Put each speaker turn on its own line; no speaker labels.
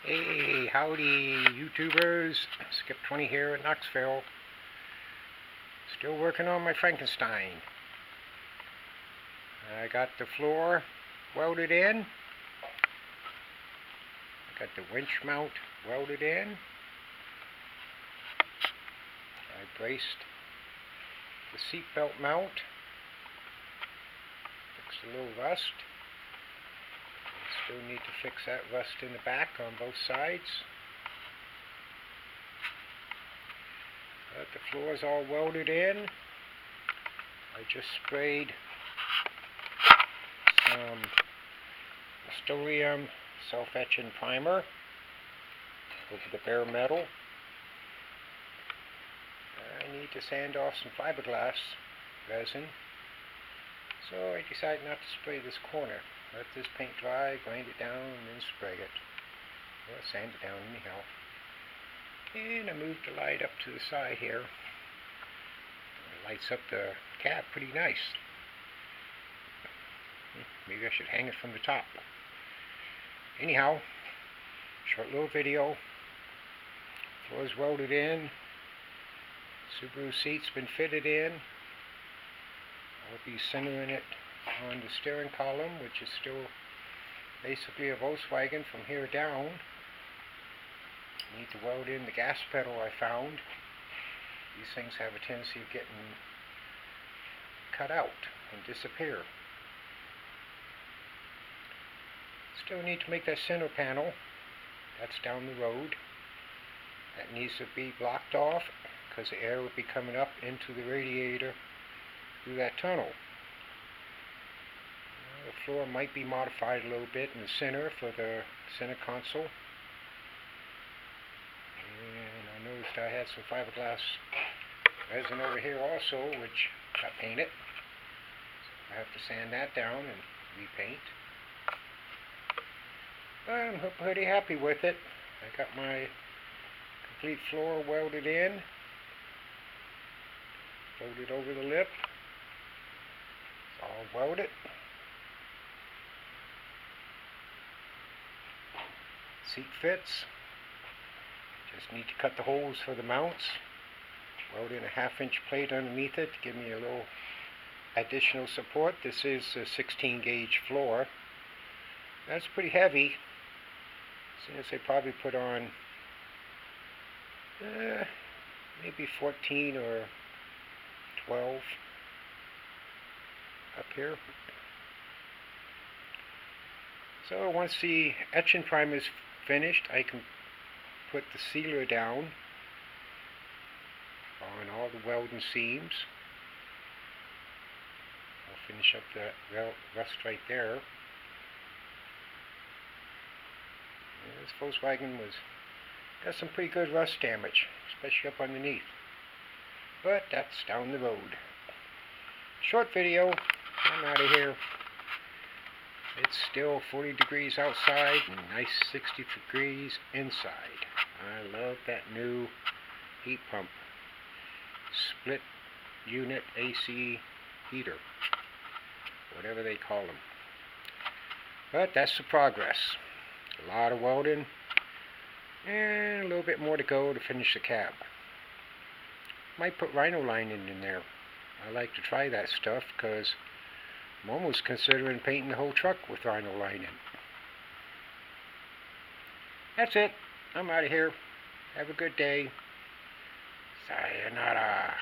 Hey, howdy YouTubers, Skip20 here at Knoxville. Still working on my Frankenstein. I got the floor welded in. I got the winch mount welded in. I braced the seat belt mount. Fixed a little rust. Still need to fix that rust in the back on both sides. But the floor is all welded in. I just sprayed some Rust-Oleum self-etching primer over the bare metal. I need to sand off some fiberglass resin, so I decided not to spray this corner. Let this paint dry, grind it down, and then spray it. Or sand it down anyhow. And I moved the light up to the side here. It lights up the cab pretty nice. Maybe I should hang it from the top. Anyhow, short little video. Floor is welded in. Subaru seat's been fitted in. I'll be centering it on the steering column, which is still basically a Volkswagen from here down. I need to weld in the gas pedal I found. These things have a tendency of getting cut out and disappear. Still need to make that center panel. That's down the road. That needs to be blocked off because the air will be coming up into the radiator through that tunnel. The floor might be modified a little bit in the center for the center console. And I noticed I had some fiberglass resin over here also, which got painted. So I have to sand that down and repaint. But I'm pretty happy with it. I got my complete floor welded in. Folded over the lip. It's all welded. Seat fits. Just need to cut the holes for the mounts. Weld in a 1/2-inch plate underneath it to give me a little additional support. This is a 16 gauge floor. That's pretty heavy. Since they probably put on maybe 14 or 12 up here. So once the etching primer is finished, I can put the sealer down on all the welding seams. I'll finish up the rust right there. This Volkswagen got some pretty good rust damage, especially up underneath. But that's down the road. Short video. I'm out of here. It's still 40 degrees outside and nice 60 degrees inside. I love that new heat pump. Split unit AC heater. Whatever they call them. But that's the progress. A lot of welding. And a little bit more to go to finish the cab. Might put rhino lining in there. I like to try that stuff because I'm almost considering painting the whole truck with rhino lining. That's it. I'm out of here. Have a good day. Sayonara.